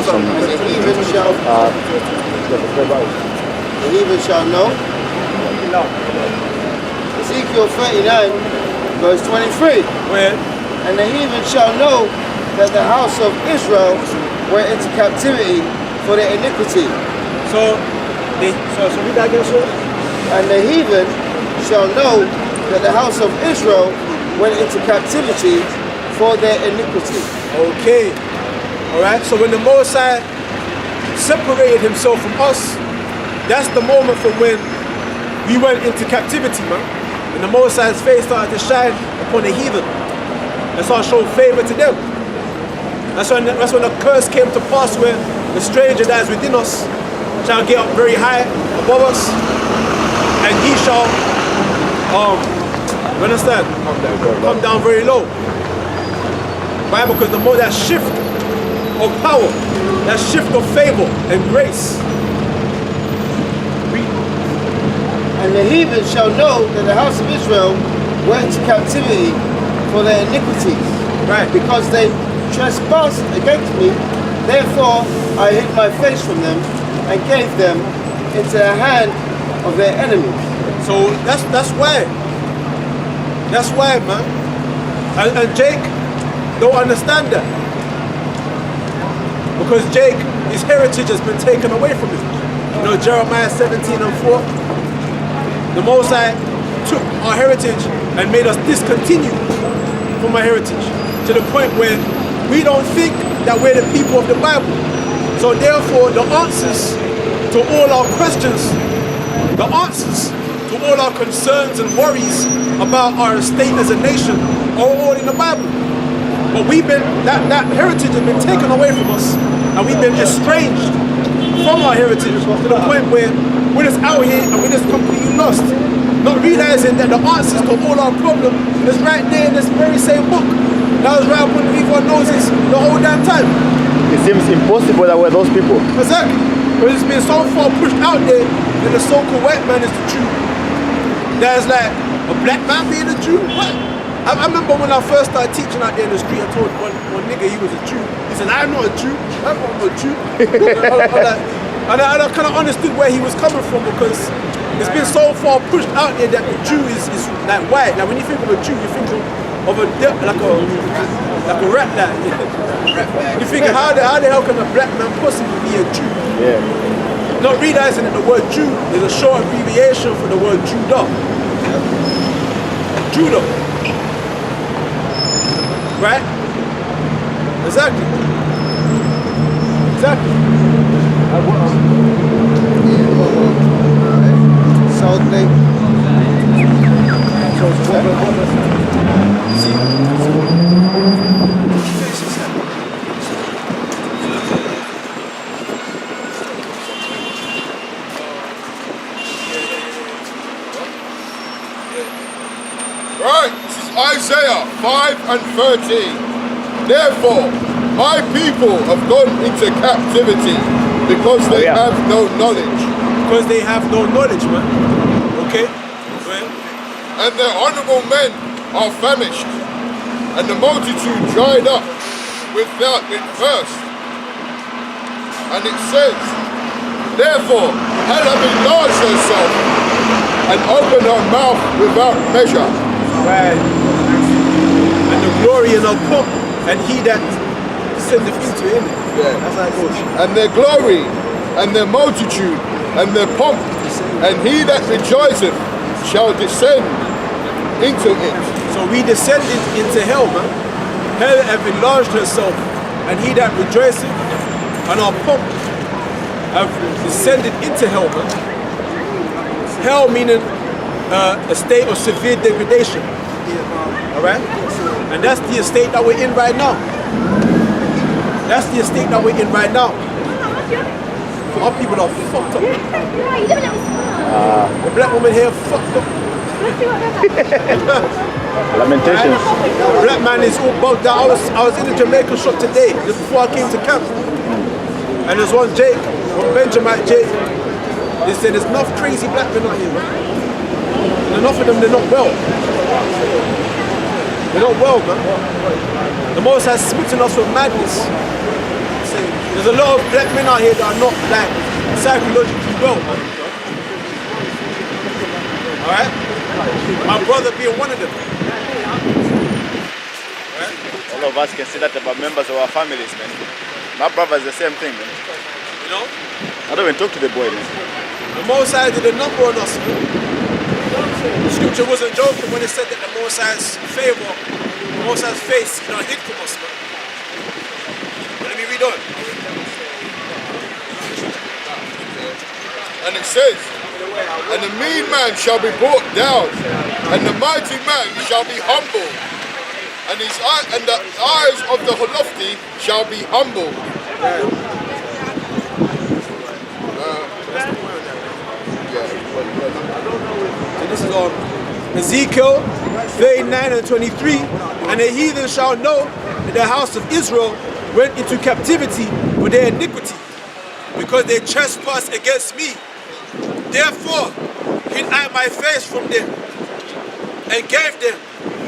goes on. And the heathen shall know. Ezekiel 39, verse 23. Where? And the heathen shall know that the house of Israel went into captivity for their iniquity. So read that again, sir. And the heathen shall know that the house of Israel went into captivity for their iniquity. Okay. Alright, so when the Mosai separated himself from us, that's the moment from when we went into captivity, man. And the Mosai's face started to shine upon the heathen. That's how I showed favor to them. That's when the curse came to pass, where the stranger that is within us shall get up very high above us, and he shall you understand? Come down very low. Right? Because the more that shift of power, that shift of favor and grace. And the heathen shall know that the house of Israel went into captivity for their iniquities. Right. Because they trespassed against me, therefore I hid my face from them and gave them into the hand of their enemies. So that's why. That's why, man. And Jake don't understand that. Because Jake, his heritage has been taken away from him. You know, Jeremiah 17:4. The Most High took our heritage and made us discontinue from our heritage to the point where we don't think that we're the people of the Bible. So therefore, the answers to all our questions, the answers to all our concerns and worries about our state as a nation are all in the Bible. But we've been, that heritage has been taken away from us, and we've been estranged from our heritage to the point where we're just out here and we're just completely lost, not realizing that the answers to all our problems is right there in this very same book. That was right up underneath our noses the whole damn time. It seems impossible that we're those people. Exactly. But it's been so far pushed out there that the so-called white man is the Jew. There's like a black man being a Jew. What? I remember when I first started teaching out there in the street, I told one nigga he was a Jew. He said, I'm not a Jew. I'm not a Jew. And I kind of understood where he was coming from, because it's been so far pushed out there that the Jew is like white. Like when you think of a Jew, you think of a rat lad. You think how the hell can a black man possibly be a Jew? Yeah. Not realizing that the word Jew is a short abbreviation for the word Judah. Judah. Right? Exactly. Exactly. So they Right, this is Isaiah 5:13. Therefore, my people have gone into captivity because they have no knowledge. Because they have no knowledge, man. Okay? Well, And their honorable men are famished, and the multitude dried up with thirst. And it says, therefore, hell have enlarged herself and opened her mouth without measure. right. And the glory and the pomp, and he that sendeth into him. Yeah. That's how it goes. And their glory, and their multitude, and their pomp, and he that rejoiceth shall descend into it. So we descended into hell, man. Hell have enlarged herself, and he that rejoiceth, and our pomp have descended into hell, man. Hell meaning a state of severe degradation. Alright? And that's the estate that we're in right now. That's the estate that we're in right now. Our people are fucked up. The black woman here fucked up. Lamentations. The black man is all bugged out. I was in the Jamaican shop today, just before I came to camp. And there's one Jake, one Benjamin Jake. They said there's enough crazy black men out here, man. And enough of them, they're not well. They're not well, man. The Most has smitten us with madness. Saying, There's a lot of black men out here that are not like psychologically well, man. Alright? My brother being one of them. Right? All of us can see that about members of our families, man. My brother is the same thing, man. You know? I don't even talk to the boy, man. The Most High did a number on us, man. The scripture wasn't joking when it said that the Most High's favor, the Most High's face, hid from us, man. But let me read on. And it says, and the mean man shall be brought down, and the mighty man shall be humble, and the eyes of the lofty shall be humble. So this is on Ezekiel 39 and 23. And the heathen shall know that the house of Israel went into captivity for their iniquity, because they trespassed against me. Therefore hid I my face from them, and gave them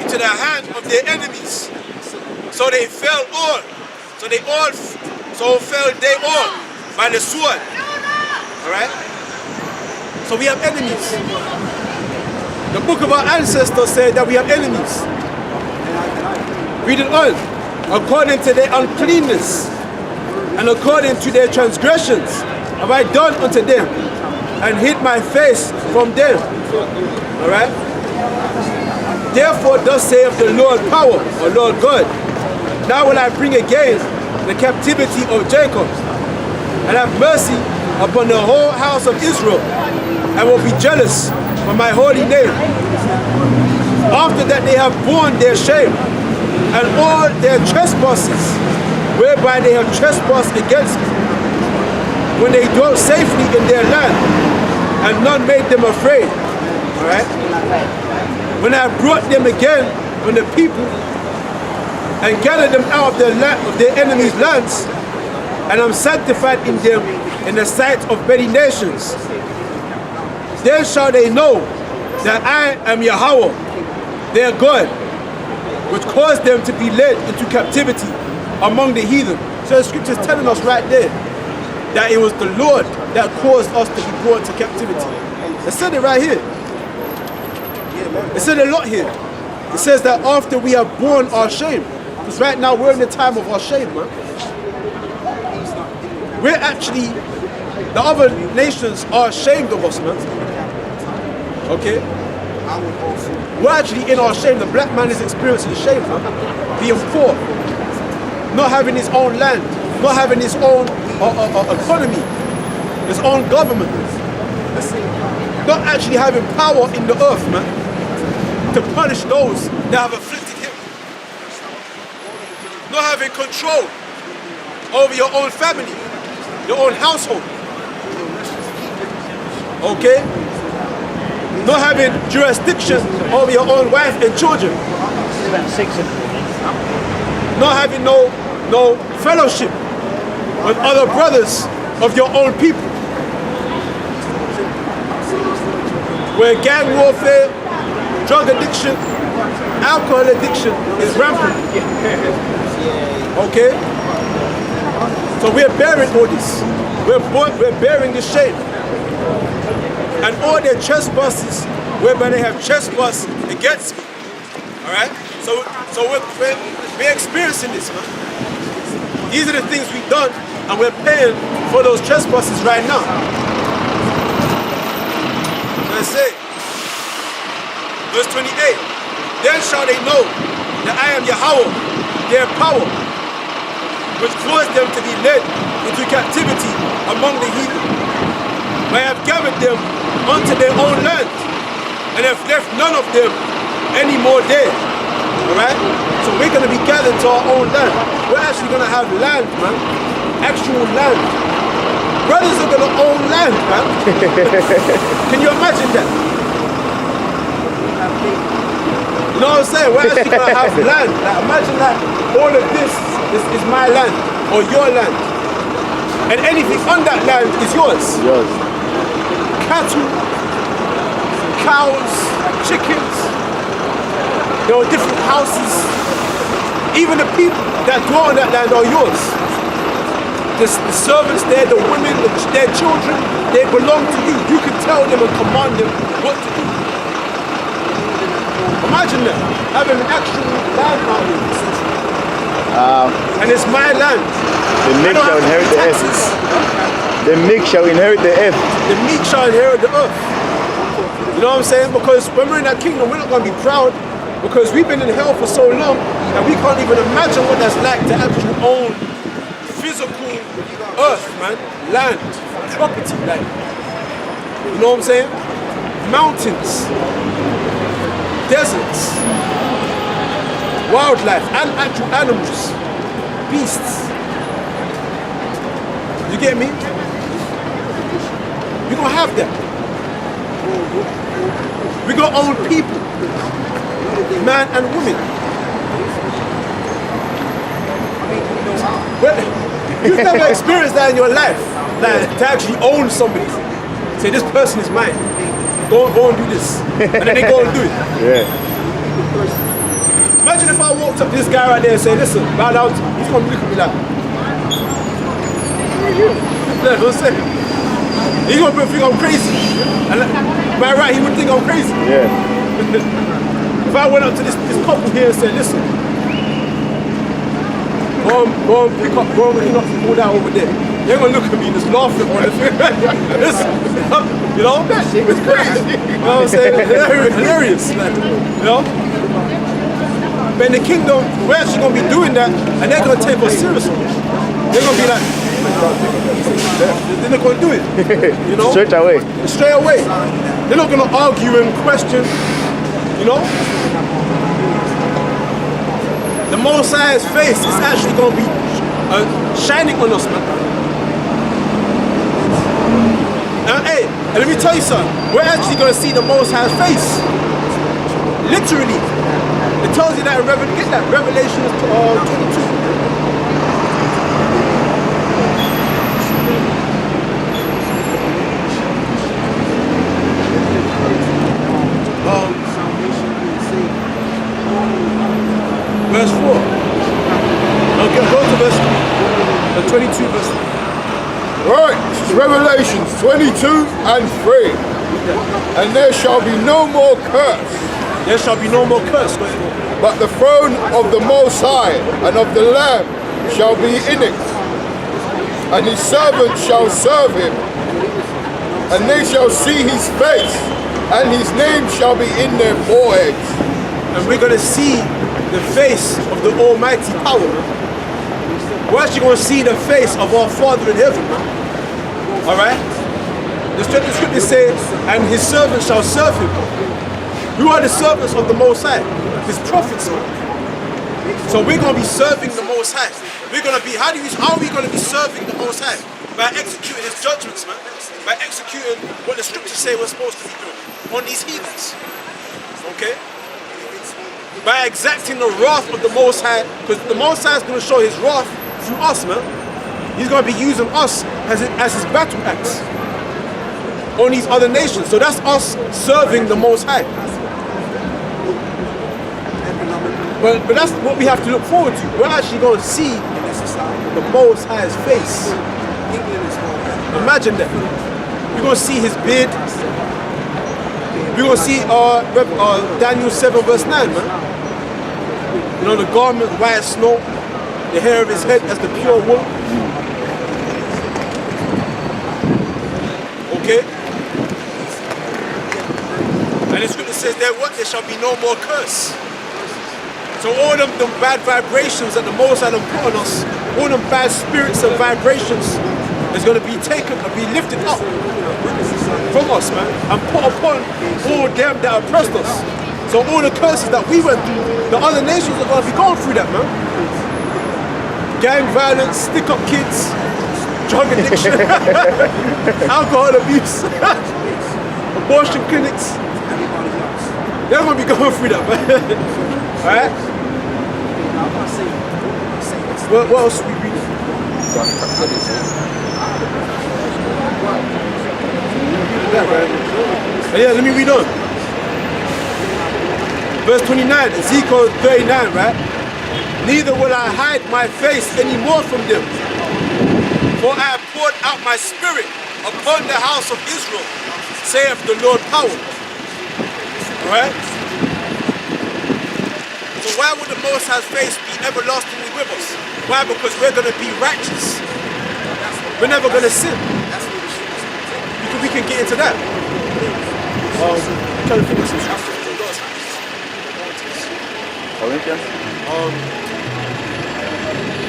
into the hand of their enemies. So they fell all. So fell they all by the sword. Alright? So we have enemies. The book of our ancestors said that we have enemies. Read it on. According to their uncleanness and according to their transgressions have I done unto them, and hid my face from them. Alright? Therefore thus saith the Lord power, or Lord God, now will I bring again the captivity of Jacob, and have mercy upon the whole house of Israel, and will be jealous for my holy name. After that they have borne their shame, and all their trespasses, whereby they have trespassed against me, when they dwelt safely in their land, and none made them afraid. Alright? When I brought them again from the people, and gathered them out of their enemies' lands, and am sanctified in them in the sight of many nations, then shall they know that I am Yahawah, their God, which caused them to be led into captivity among the heathen. So the scripture is telling us right there that it was the Lord that caused us to be brought to captivity. It said it right here. It said a lot here. It says that after we have borne our shame, because right now we're in the time of our shame, man. We're actually, the other nations are ashamed of us, man. Okay? We're actually in our shame. The black man is experiencing shame, man. Being poor, not having his own land, not having his own economy, his own government, not actually having power in the earth, man, to punish those that have afflicted him, not having control over your own family, your own household, okay? Not having jurisdiction over your own wife and children. Not having no fellowship with other brothers of your own people. Where gang warfare, drug addiction, alcohol addiction is rampant. Okay? So we're bearing all this. We're bearing this shame. And all their trespasses, whereby they have trespassed against me. Alright? So we're experiencing this, man. These are the things we've done, and we're paying for those trespasses right now. Let's say, verse 28, then shall they know that I am Yahawah, their power, which caused them to be led into captivity among the heathen. I have gathered them unto their own land, and have left none of them any more there. Alright? So we're going to be gathered to our own land. We're actually going to have land, man. Actual land. Brothers are going to own land, man. Can you imagine that? You know what I'm saying? We're actually going to have land. Like, imagine that all of this is my land, or your land. And anything on that land is yours. Yours. Cattle, cows, chickens. There are different houses. Even the people that dwell on that land are yours. the servants there, the women, their children, they belong to you. You can tell them and command them what to do. Imagine that, having an actual land out here. And it's my land. The meek shall inherit the earth. The meek shall inherit the earth. The meek shall inherit the earth. You know what I'm saying? Because when we're in that kingdom, we're not going to be proud because we've been in hell for so long that we can't even imagine what that's like to actually own physical earth, man. Land, property, like. You know what I'm saying? Mountains, deserts, wildlife, and actual animals, beasts. You get me? We're gonna have that. We're gonna own people, man and women. Well, you've never experienced that in your life, like to actually own somebody. Say, this person is mine. Go and do this. And then they go and do it. Yeah. Imagine if I walked up to this guy right there and say, listen, bow down to me. He's gonna look at me like, yeah, what's that? He's gonna think I'm crazy. And by right, he would think I'm crazy. Yeah. If I went up to this couple here and said, listen, go and pick up, go and pull that over there. They're gonna look at me just laughing on the thing. You know? It's crazy. You know what I'm saying? Hilarious. Like, you know? But in the kingdom, we're actually gonna be doing that and they're gonna take us seriously. They're gonna be like, they're not gonna do it. You know? Straight away. Straight away. They're not gonna argue and question, you know? The Most High's face is actually gonna be shining on us, man. Hey, and let me tell you something. We're actually gonna see the Most High's face. Literally. It tells you that in Revelation 22. Verse 4. Okay, go to verse 22 verse. Right, this is Revelations 22 and 3. And there shall be no more curse, There shall be no more curse. but the throne of the Most High and of the Lamb shall be in it, and his servants shall serve him, and they shall see his face, and his name shall be in their foreheads. And we're gonna see the face of the Almighty power. We're actually gonna see the face of our Father in heaven. Alright? The scripture says, and his servants shall serve him. Who are the servants of the Most High? His prophets, man. So we're going to be serving the Most High. We're going to be, how are we going to be serving the Most High? By executing his judgments, man. By executing what the scriptures say we're supposed to be doing on these heathens. Okay? By exacting the wrath of the Most High, because the Most High is going to show his wrath through us, man. He's going to be using us as his battle axe on these other nations. So that's us serving the Most High. But that's what we have to look forward to. We're actually going to see the Most High's face. Imagine that. We're going to see his beard. We're going to see Daniel 7 verse 9, man. You know, the garment white as snow, the hair of his head as the pure wool. Okay? And the scripture says there shall be no more curse. So all them bad vibrations that the Most High put on us, all them bad spirits and vibrations is going to be taken and be lifted up from us, man, and put upon all them that oppressed us. So all the curses that we went through, the other nations are going to be going through that, man. Gang violence, stick-up kids, drug addiction, alcohol abuse, abortion clinics. They're going to be going through that, man. Alright? What else are we reading? Yeah, let me read on. Verse 29, Ezekiel 39, right? Neither will I hide my face anymore from them. For I have poured out my spirit upon the house of Israel, saith the Lord power. Alright? So why would the Most High's face be everlastingly with us? Why? Because we're going to be righteous. We're never going to sin. We can get into that. I'm trying to think of some scriptures. Corinthians?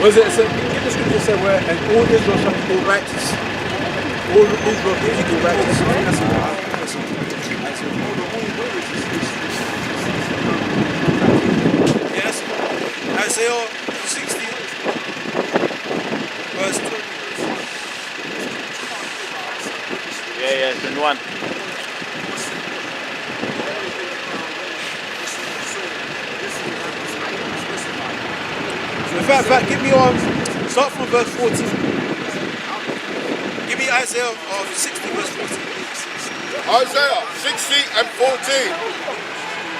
Was it? So, get the scripture said where, and all Israel shall be called righteous. All Israel will be called righteous. Yes. Isaiah 60, verse 20. Yeah, 21. In fact, give me start from verse 14. Give me Isaiah 60, verse 14. Isaiah 60 and 14.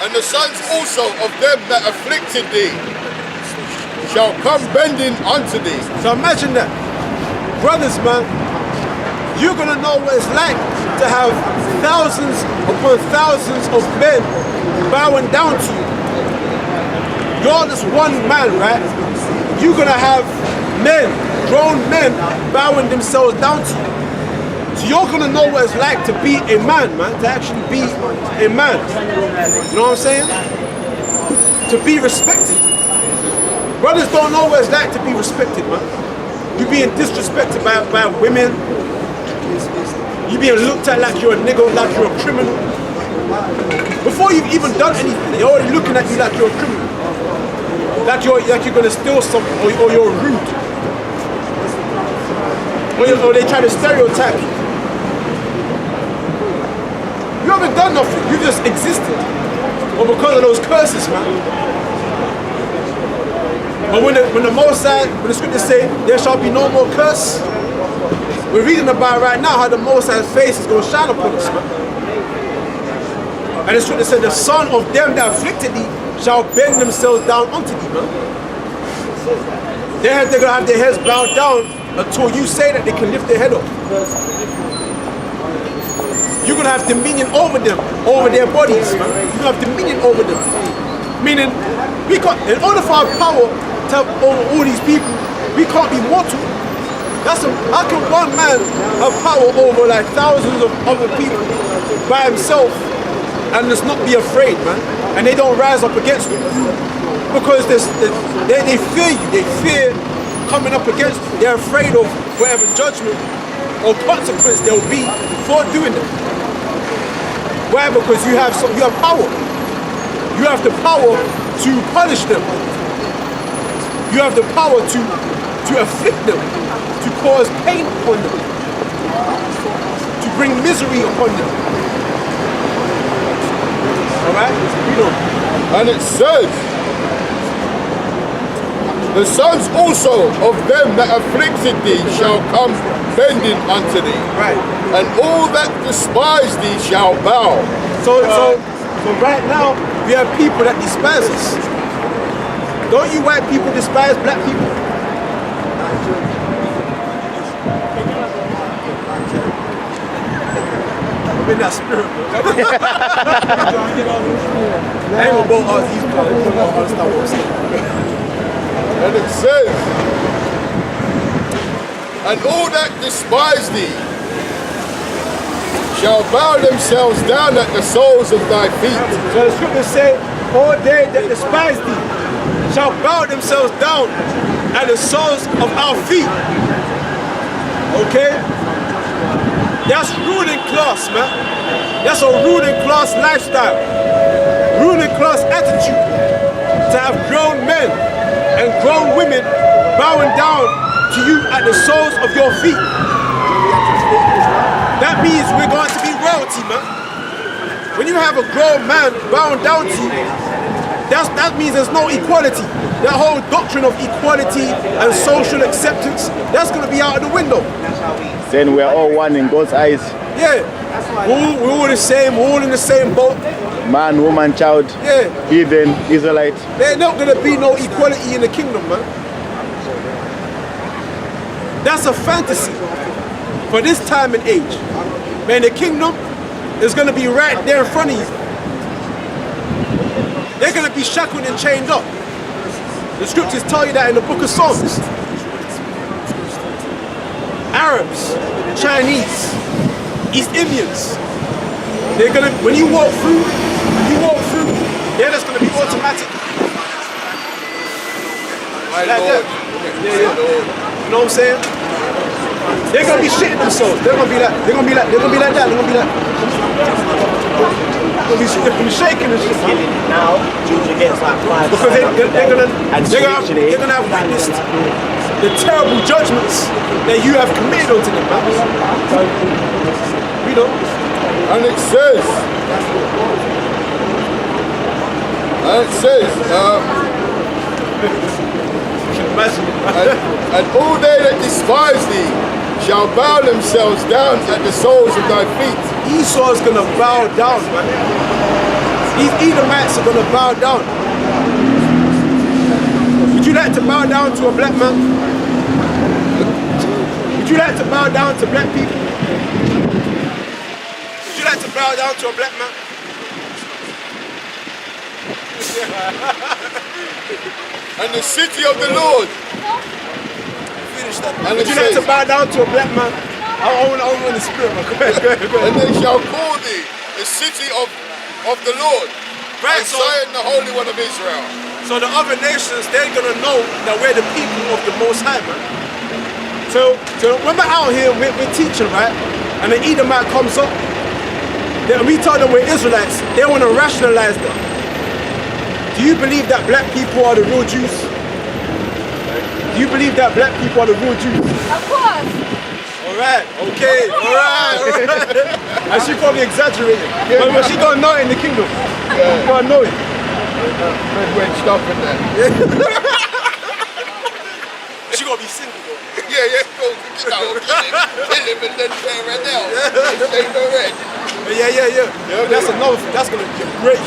And the sons also of them that afflicted thee shall come bending unto thee. So imagine that. Brothers, man, you're going to know what it's like to have thousands upon thousands of men bowing down to you. You're just one man, right? You're going to have men, grown men, bowing themselves down to you. So you're going to know what it's like to be a man, man, to actually be a man. You know what I'm saying? To be respected. Brothers don't know what it's like to be respected, man. You're being disrespected by women. You're being looked at like you're a nigga, like you're a criminal. Before you've even done anything, they're already looking at you like you're a criminal. Like you're gonna steal something, or you're rude. Or they try to stereotype you. You haven't done nothing, you just existed. Or because of those curses, man. But when the Most High, when the scriptures say, there shall be no more curse, we're reading about right now how the Most High's face is going to shine upon us, man. And the scripture said, the son of them that afflicted thee shall bend themselves down unto thee, man. They're going to have their heads bowed down until you say that they can lift their head up. You're going to have dominion over them, over their bodies, man. You're going to have dominion over them. Meaning, in order for our power to have over all these people, we can't be mortal. How can one man have power over like thousands of other people by himself and just not be afraid, man? And they don't rise up against you because they fear you. They fear coming up against you. They're afraid of whatever judgment or consequence there will be for doing that. Why? Because you have power. You have the power to punish them. You have the power to afflict them, to cause pain upon them, to bring misery upon them. Alright? Read on. And it says, the sons also of them that afflicted thee shall come bending unto thee. Right. And all that despise thee shall bow. So right now, we have people that despise us. Don't you white people despise black people? I'm in that spirit, bro. I ain't gonna both these guys. And it says, and all that despise thee shall bow themselves down at the soles of thy feet. So the scriptures say, all they that despise thee shall bow themselves down at the soles of our feet. Okay? That's ruling class, man. That's a ruling class lifestyle. Ruling class attitude. To have grown men and grown women bowing down to you at the soles of your feet. That means we're going to be royalty, man. When you have a grown man bowing down to you, that means there's no equality. That whole doctrine of equality and social acceptance, that's going to be out of the window. Then we're all one in God's eyes. Yeah. We're all the same, we're all in the same boat. Man, woman, child, yeah. heathen, Israelite. There's not going to be no equality in the kingdom, man. That's a fantasy for this time and age. Man, the kingdom is going to be right there in front of you. They're going to be shackled and chained up. The scriptures tell you that in the book of Psalms. Arabs, Chinese, East Indians, they're going to, when you walk through, they're just going to be automatic. My Like Lord. that. Yeah. You know what I'm saying? They're gonna be shitting themselves. They're gonna be like that. They're gonna be like that. They're gonna be shaking and shit. Now, Jews against like 5 Because they're gonna have witnessed the terrible judgments that you have committed onto them, man. We don't. And it says, and all they that despise thee shall bow themselves down at the soles of thy feet. Esau is gonna bow down, man. These Edomites are gonna bow down. Would you like to bow down to a black man? Would you like to bow down to black people? Would you like to bow down to a black man? And the city of the Lord. And Would you like to bow down to a black man? I want the spirit, man. Go ahead. And they shall call thee the city of the Lord. Right, and so- Zion, the Holy One of Israel. So the other nations, they're gonna know that we're the people of the Most High, man. So when we're out here, we're teaching, right? And the Edomite comes up, and we tell them we're Israelites. They want to rationalize them. Do you believe that black people are the real Jews? Do you believe that black people are the real Jews? Of course. Alright, okay, alright. And she probably exaggerated. But she gonna know it in the kingdom. She gonna know it. Red wedge stop in there. She gonna be single though. Yeah, go, kill him and then turn right now. Shake the red. Yeah. But that's another thing. That's gonna be a great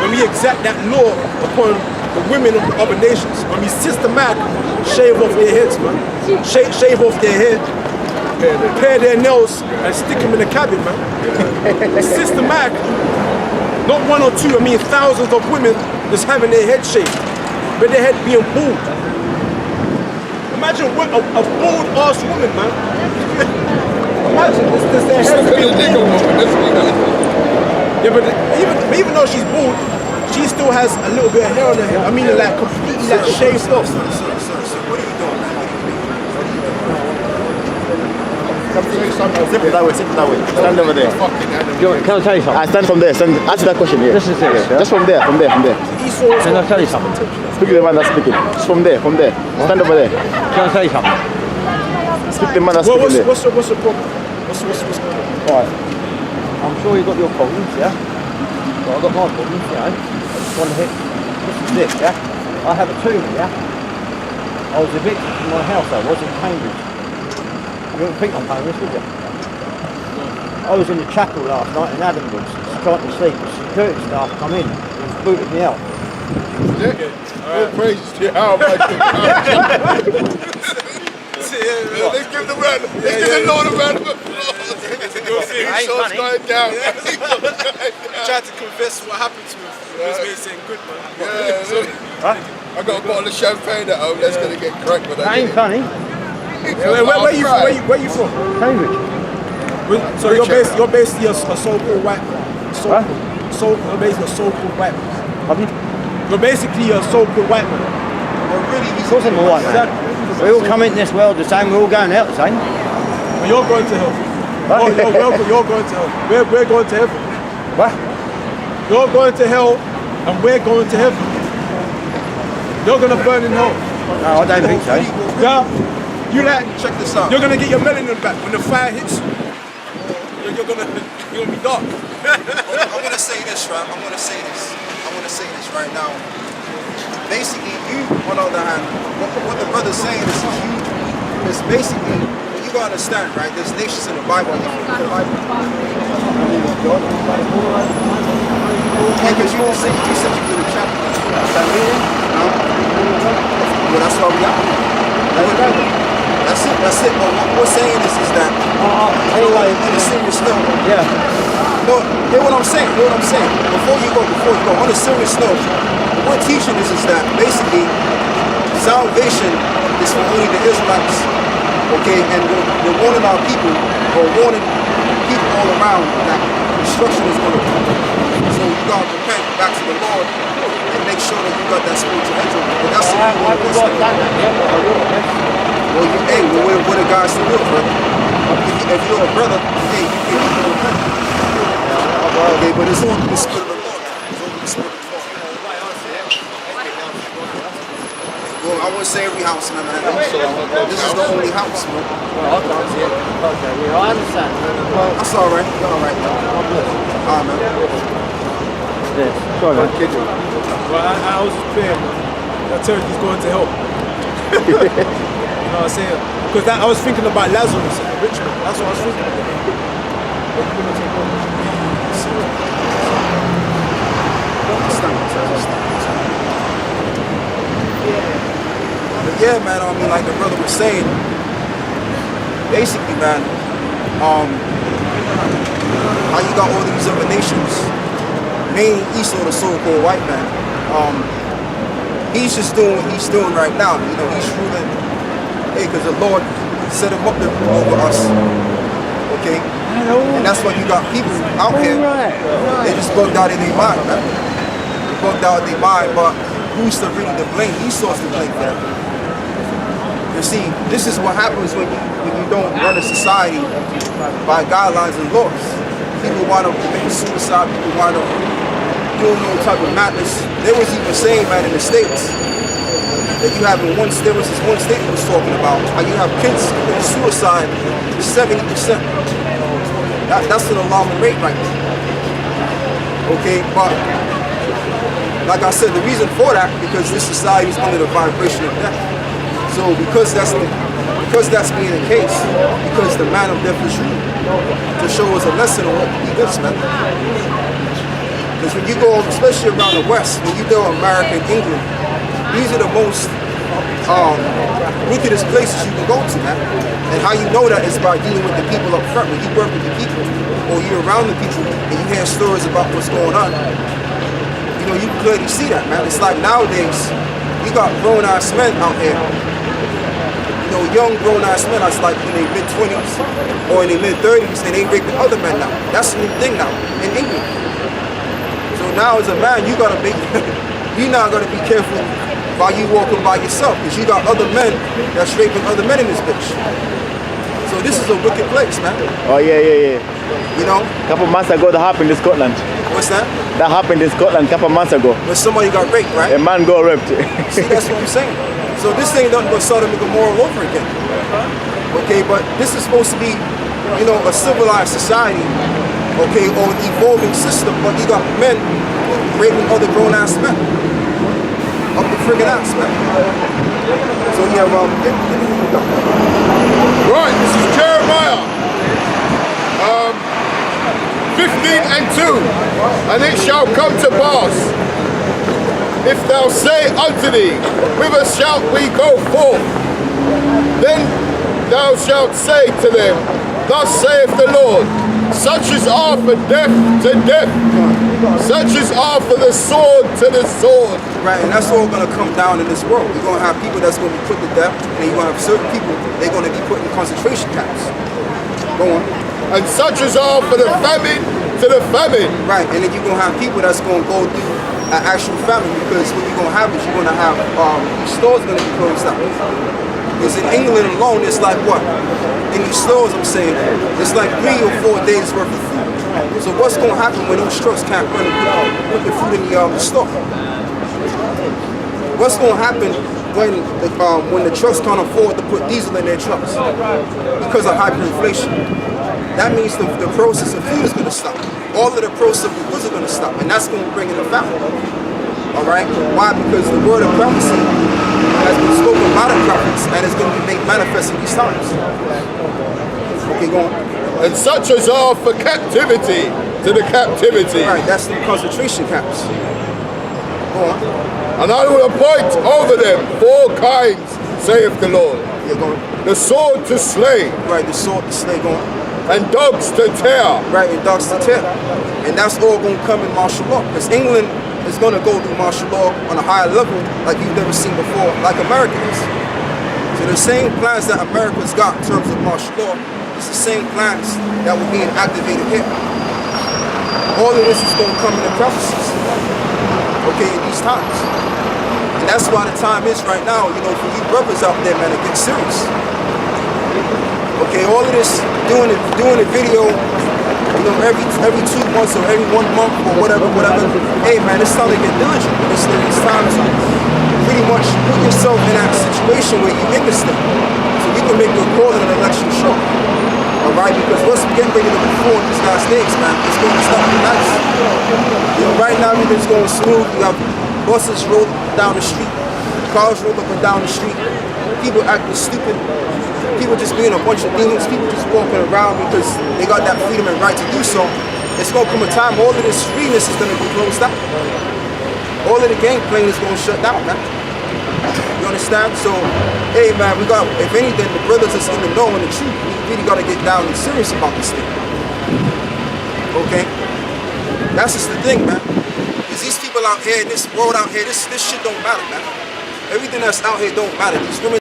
when we exact that law upon the women of the other nations. When we systematically shave off their heads, man. Shave off their hair, pare their nails, and stick them in the cabin, man. Systematically. Not one or two, I mean thousands of women just having their head shaved, with their head being bald. Imagine a bald ass woman, man. Imagine this their head being bald. Yeah, but even though she's bald, she still has a little bit of hair on her head. I mean, like completely like shaved off. Sir, what are you doing? Sit that way. Stand over there. Can I tell you something? Stand from there. Answer that question here. This is it, yeah? Just from there. Can I tell you something? Speak to the man that's speaking. Just from there. Stand over there. Can I tell you something? Speak to the man that's Well, speaking there. what's the problem? What's going on? Right. I'm sure you've got your problems, yeah? Well, I've got my problems, you know. I just want to hit. This is it, yeah? I have a tumor, yeah? I was evicted from my house, I was in Cambridge. You wouldn't think I'm homeless, would you? I was in the chapel last night in Adamwood, trying to sleep. The security staff come in and booted me out. All praises to Yahawah. Let's give the round. Let's give the Lord a round of applause. Show's going down. Tried to confess what happened to him. He was basically saying good, man. I got a bottle of champagne at home. That's gonna get cracked with that. That ain't funny. Where you from? Cambridge. So you're basically a so-called white man. You're basically a so-called white man. Pardon? You're basically a so-called white man. Of course I'm a white man. We all come into this world the same, we're all going out the same. But you're going to hell. You're going to hell. We're going to heaven. What? You're going to hell and we're going to heaven. You're going to burn in hell. No, I don't think so. Yeah. Check this out. You're going to get your melanin back when the fire hits you. You're going to be dark. I'm gonna say this, right? I'm gonna say this right now. Basically, you, on the other hand, what the brother's saying is basically, you gotta understand, right? There's nations in the Bible. Because you said you did a chapter. Well, that's why we are. That's it. But what we're saying is that Anyway, on a serious note. yeah. No, hear what I'm saying. Before you go, on a serious note, what we're teaching is that basically salvation is for only the Israelites. Okay, and we're warning our people, or warning people all around that destruction is going to come. So you got to repent back to the Lord and make sure that you got that spiritual entry. But that's the people I've got done that, yeah, but I will, yes. well, what are guys to do, brother? If you're a brother, hey, you can repent. Okay, but it's all through the Spirit of the Lord. It's all through the Spirit of the Lord. Well, I wouldn't say every house, man. This is the only house, man. Well, I can't see it. Okay, yeah, I understand. Well, That's all right. You're all right, though. I'm good. All right, man. Yes. Sorry, man. Well, I was just praying, man. That turkey's going to help. You know what I'm saying? Because I was thinking about Lazarus and Richmond. That's what I was thinking about. But yeah, man, I mean, like the brother was saying, basically, man, how you got all these other nations, mainly Esau, the so-called white man, he's just doing what he's doing right now. You know, he's ruling, hey, because the Lord set him up to rule over us, okay? And that's why you got people out here, they just bugged out in their mind, man. They bugged out in their mind, but who's to really to blame? Esau's to blame for that. You see, this is what happens when you don't run a society by guidelines and laws. People wind up committing suicide, people wind up doing all type of madness. There was even saying, man, in the States, that you have in there was this one state that was talking about how you have kids committing suicide 70%. That's an alarming rate right there. Okay, but like I said, the reason for that, because this society is under the vibration of death. So because that's being the case, because the man of death is ruling, to show us a lesson on what he is, man. Because when you go, especially around the West, when you go to America and England, these are the most wickedest places you can go to, man. And how you know that is by dealing with the people up front. When you work with the people, or you're around the people, and you hear stories about what's going on, you know, you can clearly see that, man. It's like nowadays, we got grown-ass men out here, you know, young grown-ass men that's like in their mid-20s or in their mid-30s, and they raping other men now. That's the new thing now, in England. So now as a man, you gotta be, you now gotta be careful while you walking by yourself, because you got other men that's raping other men in this bitch. So this is a wicked place, man. Oh, yeah. You know? A couple months ago, that happened in Scotland. What's that? That happened in Scotland a couple months ago. When somebody got raped, right? A man got raped. See, that's what I'm saying. So this ain't nothing but Sodom and Gomorrah all over again. Okay, but this is supposed to be, you know, a civilized society, okay, or an evolving system, but you got men raping other grown-ass men. Up the friggin' ass, man. So yeah, Right, this is Jeremiah 15:2. And it shall come to pass, if thou say unto thee, whither shalt we go forth? Then thou shalt say to them, thus saith the Lord, such as are for death to death, such as are for the sword to the sword. right, and that's all gonna come down in this world. You're gonna have people that's gonna be put to death, and you're gonna have certain people, they're gonna be put in concentration camps. Go on. And such as are for the famine to the famine. Right, and then you're gonna have people that's gonna go through an actual famine, because what you're gonna have is you're gonna have these stores gonna be closed up. Because in England alone, it's like what? In these stores, I'm saying, it's like 3 or 4 days worth of food. So what's gonna happen when those trucks can't run and put the food in the store? What's gonna happen when the trucks can't afford to put diesel in their trucks because of hyperinflation? That means the process of food is gonna stop. All of the process of goods are gonna stop, and that's gonna bring in a famine. All right? Why? Because the word of prophecy has been spoken by the prophets, and it's going to be made manifest in these times. Okay, go on. And such as are for captivity to the captivity. Right, that's the concentration camps. Go on. And I will appoint over them 4 kinds, saith the Lord. Yeah, go on. the sword to slay, Right, the sword to slay going. and dogs to tear. Right, and dogs to tear. And that's all going to come in martial law. Because England is going to go through martial law on a higher level like you've never seen before, like America is. So the same plans that America's got in terms of martial law is the same plans that were being activated here. All of this is going to come in the prophecies, okay, in these times. And that's why the time is right now, you know, for you brothers out there, man, to get serious. Okay, all of this, doing a video, you know, every 2 months or every 1 month or whatever. Hey, man, it's time to get diligent. It's time to pretty much put yourself in that situation where you're in this thing, so you can make your call in an election short. All right, because what's getting ready to before these last days, man, it's going to stop the nice. You know, right now everything's going smooth. You have buses roll down the street, cars roll up and down the street, people acting stupid, people just being a bunch of demons, people just walking around because they got that freedom and right to do so. It's going to come a time all of this freeness is going to be closed down. All of the game playing is going to shut down, man. You understand? So, hey, man, we got, if anything, the brothers that's in the know and the truth, we really got to get down and serious about this thing. Okay? That's just the thing, man. Because these people out here, in this world out here, this shit don't matter, man. Everything that's out here don't matter. These women